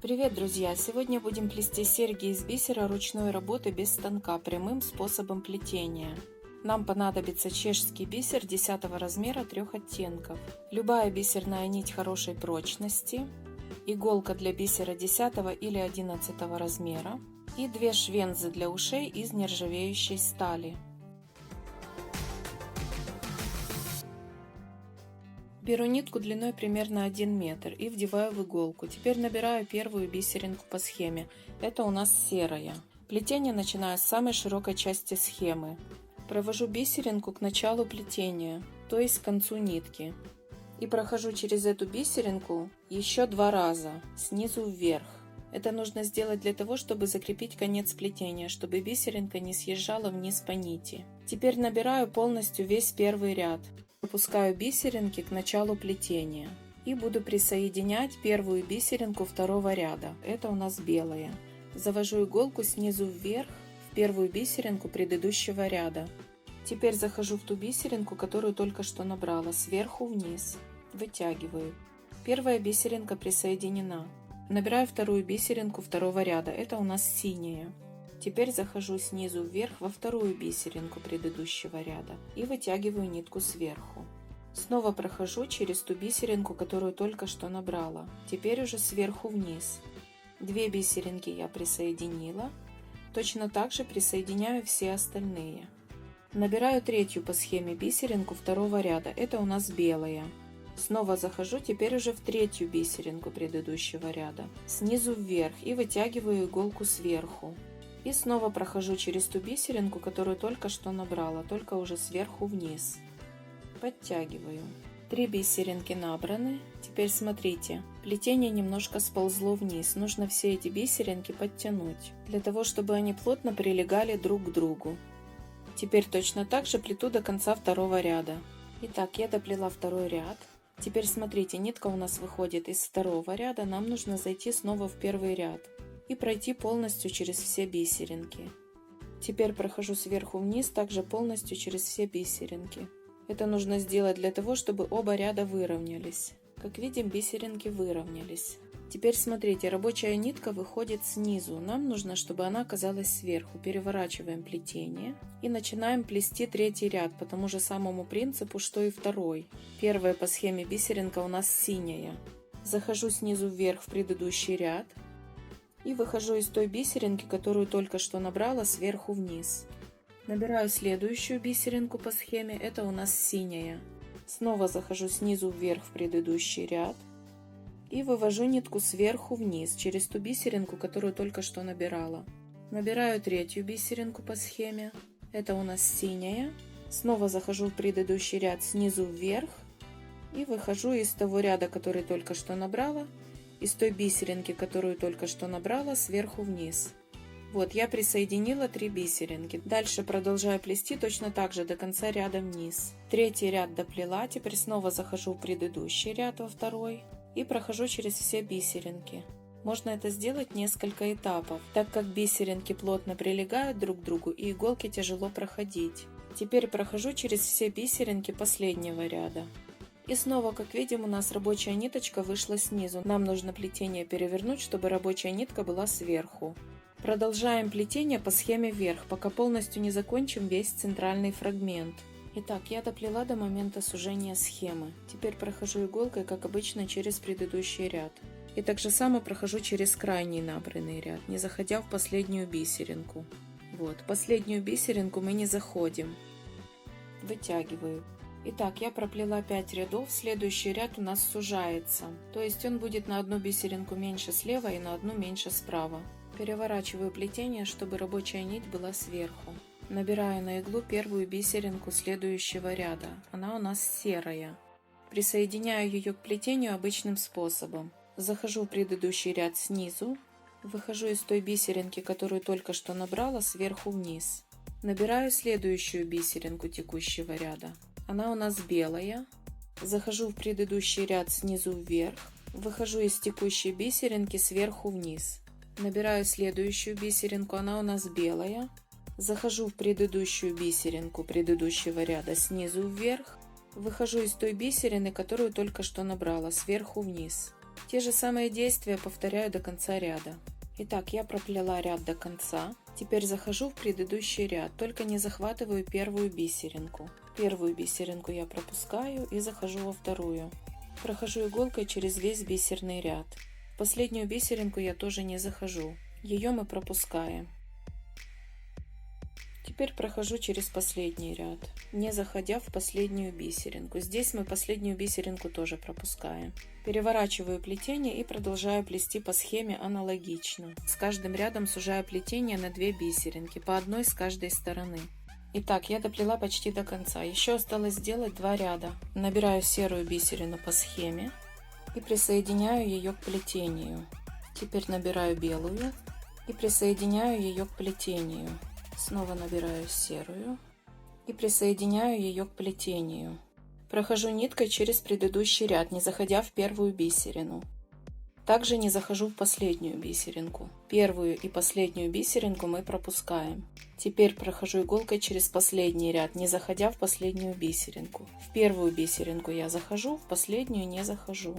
Привет, друзья! Сегодня будем плести серьги из бисера ручной работы без станка прямым способом плетения. Нам понадобится чешский бисер 10 размера 3 оттенков, любая бисерная нить хорошей прочности, иголка для бисера 10 или 11 размера и 2 швензы для ушей из нержавеющей стали. Беру нитку длиной примерно 1 метр и вдеваю в иголку. Теперь набираю первую бисеринку по схеме. Это у нас серая. Плетение начинаю с самой широкой части схемы. Провожу бисеринку к началу плетения, то есть к концу нитки. И прохожу через эту бисеринку еще 2 раза, снизу вверх. Это нужно сделать для того, чтобы закрепить конец плетения, чтобы бисеринка не съезжала вниз по нити. Теперь набираю полностью весь первый ряд. Опускаю бисеринки к началу плетения и буду присоединять первую бисеринку второго ряда. Это у нас белая. Завожу иголку снизу вверх в первую бисеринку предыдущего ряда. Теперь захожу в ту бисеринку, которую только что набрала, сверху вниз. Вытягиваю. Первая бисеринка присоединена. Набираю вторую бисеринку второго ряда. Это у нас синяя. Теперь захожу снизу вверх во вторую бисеринку предыдущего ряда и вытягиваю нитку сверху. Снова прохожу через ту бисеринку, которую только что набрала. Теперь уже сверху вниз. 2 бисеринки я присоединила. Точно так же присоединяю все остальные. Набираю третью по схеме бисеринку второго ряда. Это у нас белая. Снова захожу теперь уже в третью бисеринку предыдущего ряда. Снизу вверх и вытягиваю иголку сверху. И снова прохожу через ту бисеринку, которую только что набрала, только уже сверху вниз. Подтягиваю. 3 бисеринки набраны. Теперь смотрите, плетение немножко сползло вниз. Нужно все эти бисеринки подтянуть, для того, чтобы они плотно прилегали друг к другу. Теперь точно так же плету до конца второго ряда. Итак, я доплела второй ряд. Теперь смотрите, нитка у нас выходит из второго ряда. Нам нужно зайти снова в первый ряд и пройти полностью через все бисеринки. Теперь прохожу сверху вниз, также полностью через все бисеринки. Это нужно сделать для того, чтобы оба ряда выровнялись. Как видим, бисеринки выровнялись. Теперь смотрите, рабочая нитка выходит снизу. Нам нужно, чтобы она оказалась сверху. Переворачиваем плетение и начинаем плести третий ряд по тому же самому принципу, что и второй. Первая по схеме бисеринка у нас синяя. Захожу снизу вверх в предыдущий ряд и выхожу из той бисеринки, которую только что набрала, сверху вниз. Набираю следующую бисеринку по схеме, это у нас синяя. Снова захожу снизу вверх в предыдущий ряд и вывожу нитку сверху вниз через ту бисеринку, которую только что набирала. Набираю третью бисеринку по схеме, это у нас синяя. Снова захожу в предыдущий ряд снизу вверх и выхожу из того ряда, который только что набрала, из той бисеринки, которую только что набрала, сверху вниз. Вот, я присоединила 3 бисеринки. Дальше продолжаю плести точно так же до конца ряда вниз. Третий ряд доплела, теперь снова захожу в предыдущий ряд, во второй, и прохожу через все бисеринки. Можно это сделать несколько этапов, так как бисеринки плотно прилегают друг к другу и иголке тяжело проходить. Теперь прохожу через все бисеринки последнего ряда. И снова, как видим, у нас рабочая ниточка вышла снизу. Нам нужно плетение перевернуть, чтобы рабочая нитка была сверху. Продолжаем плетение по схеме вверх, пока полностью не закончим весь центральный фрагмент. Итак, я доплела до момента сужения схемы. Теперь прохожу иголкой, как обычно, через предыдущий ряд. И так же само прохожу через крайний набранный ряд, не заходя в последнюю бисеринку. Вот, последнюю бисеринку мы не заходим. Вытягиваю. Итак, я проплела 5 рядов, следующий ряд у нас сужается, то есть он будет на одну бисеринку меньше слева и на одну меньше справа. Переворачиваю плетение, чтобы рабочая нить была сверху. Набираю на иглу первую бисеринку следующего ряда, она у нас серая. Присоединяю ее к плетению обычным способом. Захожу в предыдущий ряд снизу, выхожу из той бисеринки, которую только что набрала, сверху вниз. Набираю следующую бисеринку текущего ряда. Она у нас белая. Захожу в предыдущий ряд снизу вверх. Выхожу из текущей бисеринки сверху вниз. Набираю следующую бисеринку, она у нас белая. Захожу в предыдущую бисеринку предыдущего ряда снизу вверх. Выхожу из той бисерины, которую только что набрала, сверху вниз. Те же самые действия повторяю до конца ряда. Итак, я проплела ряд до конца. Теперь захожу в предыдущий ряд, только не захватываю первую бисеринку. Первую бисеринку я пропускаю и захожу во вторую. Прохожу иголкой через весь бисерный ряд. В последнюю бисеринку я тоже не захожу. Ее мы пропускаем. Теперь прохожу через последний ряд, не заходя в последнюю бисеринку. Здесь мы последнюю бисеринку тоже пропускаем. Переворачиваю плетение и продолжаю плести по схеме аналогично. С каждым рядом сужаю плетение на 2 бисеринки, по одной с каждой стороны. Итак, я доплела почти до конца. Еще осталось сделать 2 ряда. Набираю серую бисерину по схеме и присоединяю ее к плетению. Теперь набираю белую и присоединяю ее к плетению. Снова набираю серую и присоединяю ее к плетению. Прохожу ниткой через предыдущий ряд, не заходя в первую бисерину. Также не захожу в последнюю бисеринку. Первую и последнюю бисеринку мы пропускаем. Теперь прохожу иголкой через последний ряд, не заходя в последнюю бисеринку. В первую бисеринку я захожу, в последнюю не захожу.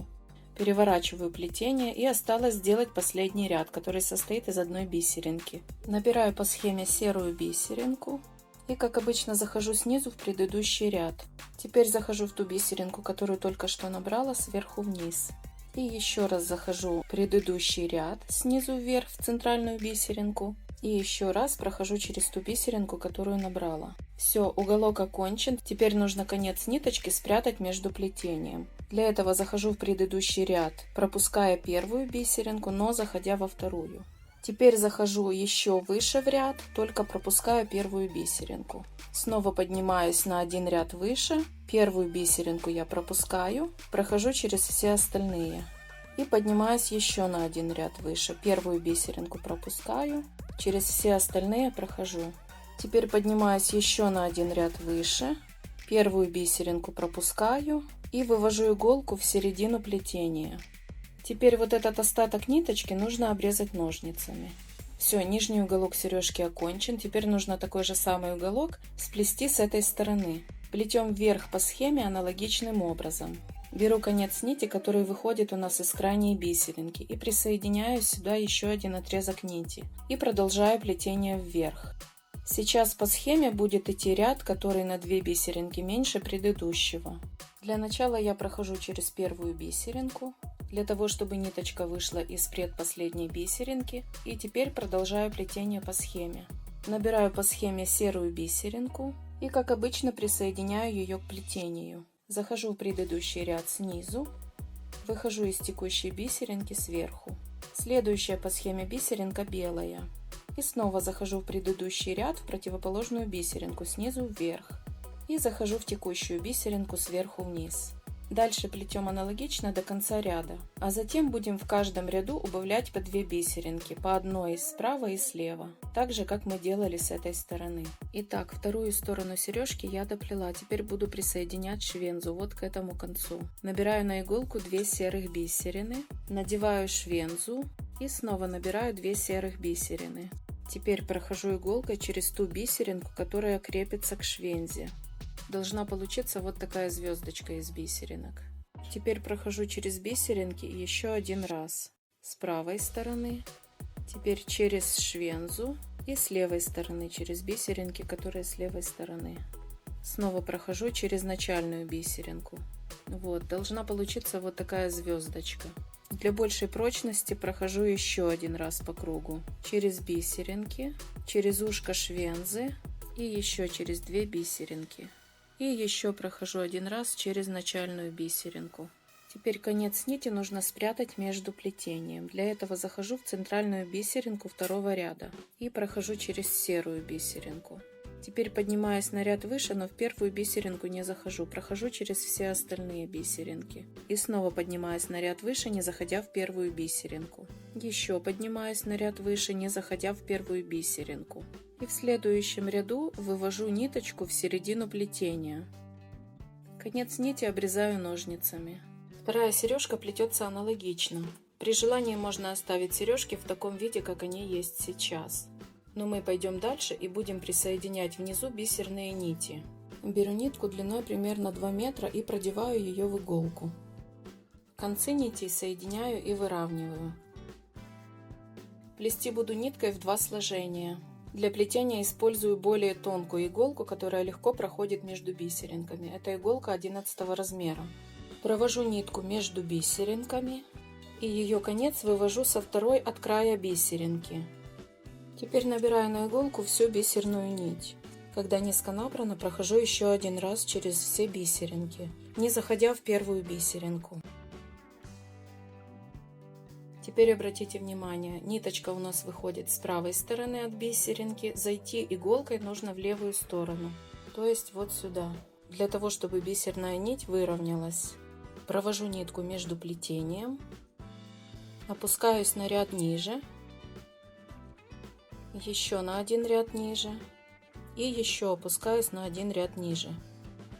Переворачиваю плетение и осталось сделать последний ряд, который состоит из одной бисеринки. Набираю по схеме серую бисеринку и, как обычно, захожу снизу в предыдущий ряд. Теперь захожу в ту бисеринку, которую только что набрала, сверху вниз. И еще раз захожу в предыдущий ряд, снизу вверх в центральную бисеринку. И еще раз прохожу через ту бисеринку, которую набрала. Все, уголок окончен. Теперь нужно конец ниточки спрятать между плетением. Для этого захожу в предыдущий ряд, пропуская первую бисеринку, но заходя во вторую. Теперь захожу еще выше в ряд, только пропускаю первую бисеринку. Снова поднимаюсь на один ряд выше. Первую бисеринку я пропускаю, прохожу через все остальные. И поднимаюсь еще на один ряд выше. Первую бисеринку пропускаю, через все остальные прохожу. Теперь поднимаюсь еще на один ряд выше. Первую бисеринку пропускаю и вывожу иголку в середину плетения. Теперь вот этот остаток ниточки нужно обрезать ножницами. Все, нижний уголок сережки окончен. Теперь нужно такой же самый уголок сплести с этой стороны. Плетем вверх по схеме аналогичным образом. Беру конец нити, который выходит у нас из крайней бисеринки, и присоединяю сюда еще один отрезок нити. И продолжаю плетение вверх. Сейчас по схеме будет идти ряд, который на 2 бисеринки меньше предыдущего. Для начала я прохожу через первую бисеринку, для того, чтобы ниточка вышла из предпоследней бисеринки. И теперь продолжаю плетение по схеме. Набираю по схеме серую бисеринку и, как обычно, присоединяю ее к плетению. Захожу в предыдущий ряд снизу, выхожу из текущей бисеринки сверху. Следующая по схеме бисеринка белая. И снова захожу в предыдущий ряд в противоположную бисеринку снизу вверх. И захожу в текущую бисеринку сверху вниз. Дальше плетем аналогично до конца ряда. А затем будем в каждом ряду убавлять по 2 бисеринки, по одной справа и слева. Так же, как мы делали с этой стороны. Итак, вторую сторону сережки я доплела. Теперь буду присоединять швензу вот к этому концу. Набираю на иголку 2 серых бисерины. Надеваю швензу и снова набираю 2 серых бисерины. Теперь прохожу иголкой через ту бисеринку, которая крепится к швензе. Должна получиться вот такая звездочка из бисеринок. Теперь прохожу через бисеринки еще один раз. С правой стороны, теперь через швензу и с левой стороны через бисеринки, которые с левой стороны. Снова прохожу через начальную бисеринку. Вот, должна получиться вот такая звездочка. Для большей прочности прохожу еще один раз по кругу. Через бисеринки, через ушко швензы и еще через 2 бисеринки. И еще прохожу один раз через начальную бисеринку. Теперь конец нити нужно спрятать между плетением. Для этого захожу в центральную бисеринку второго ряда и прохожу через серую бисеринку. Теперь поднимаюсь на ряд выше, но в первую бисеринку не захожу. Прохожу через все остальные бисеринки. И снова поднимаюсь на ряд выше, не заходя в первую бисеринку. Еще поднимаюсь на ряд выше, не заходя в первую бисеринку. И в следующем ряду вывожу ниточку в середину плетения. Конец нити обрезаю ножницами. Вторая сережка плетется аналогично. При желании можно оставить сережки в таком виде, как они есть сейчас. Но мы пойдем дальше и будем присоединять внизу бисерные нити. Беру нитку длиной примерно 2 метра и продеваю ее в иголку. Концы нитей соединяю и выравниваю. Плести буду ниткой в 2 сложения. Для плетения использую более тонкую иголку, которая легко проходит между бисеринками. Это иголка 11 размера. Провожу нитку между бисеринками и ее конец вывожу со второй от края бисеринки. Теперь набираю на иголку всю бисерную нить. Когда низко набрано, прохожу еще один раз через все бисеринки, не заходя в первую бисеринку. Теперь обратите внимание, ниточка у нас выходит с правой стороны от бисеринки, зайти иголкой нужно в левую сторону, то есть вот сюда, для того, чтобы бисерная нить выровнялась. Провожу нитку между плетением, опускаюсь на ряд ниже, еще на один ряд ниже и еще опускаюсь на один ряд ниже.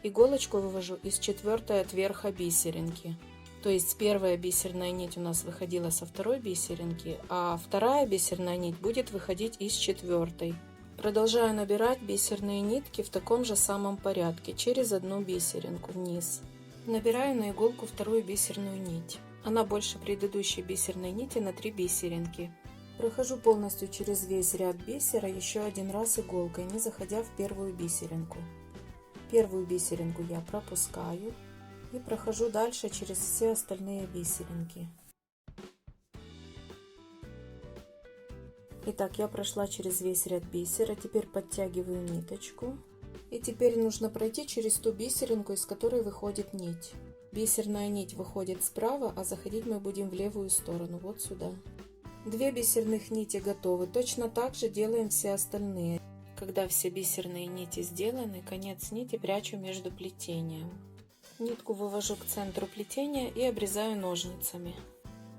Иголочку вывожу из 4-й от верха бисеринки. То есть первая бисерная нить у нас выходила со второй бисеринки, а вторая бисерная нить будет выходить из 4-й. Продолжаю набирать бисерные нитки в таком же самом порядке, через одну бисеринку вниз. Набираю на иголку вторую бисерную нить. Она больше предыдущей бисерной нити на 3 бисеринки. Прохожу полностью через весь ряд бисера еще один раз иголкой, не заходя в первую бисеринку. Первую бисеринку я пропускаю и прохожу дальше через все остальные бисеринки. Итак, я прошла через весь ряд бисера, теперь подтягиваю ниточку. И теперь нужно пройти через ту бисеринку, из которой выходит нить. Бисерная нить выходит справа, а заходить мы будем в левую сторону, вот сюда. 2 бисерных нити готовы, точно так же делаем все остальные. Когда все бисерные нити сделаны, конец нити прячу между плетением. Нитку вывожу к центру плетения и обрезаю ножницами.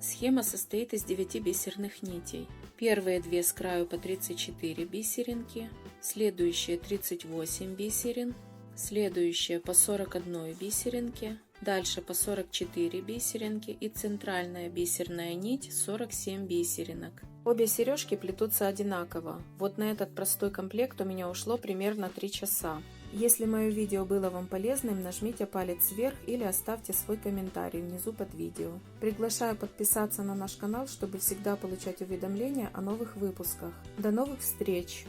Схема состоит из 9 бисерных нитей. Первые 2 с краю по 34 бисеринки, следующие 38 бисерин, следующие по 41 бисеринке, дальше по 44 бисеринки и центральная бисерная нить 47 бисеринок. Обе сережки плетутся одинаково. Вот на этот простой комплект у меня ушло примерно 3 часа. Если мое видео было вам полезным, нажмите палец вверх или оставьте свой комментарий внизу под видео. Приглашаю подписаться на наш канал, чтобы всегда получать уведомления о новых выпусках. До новых встреч!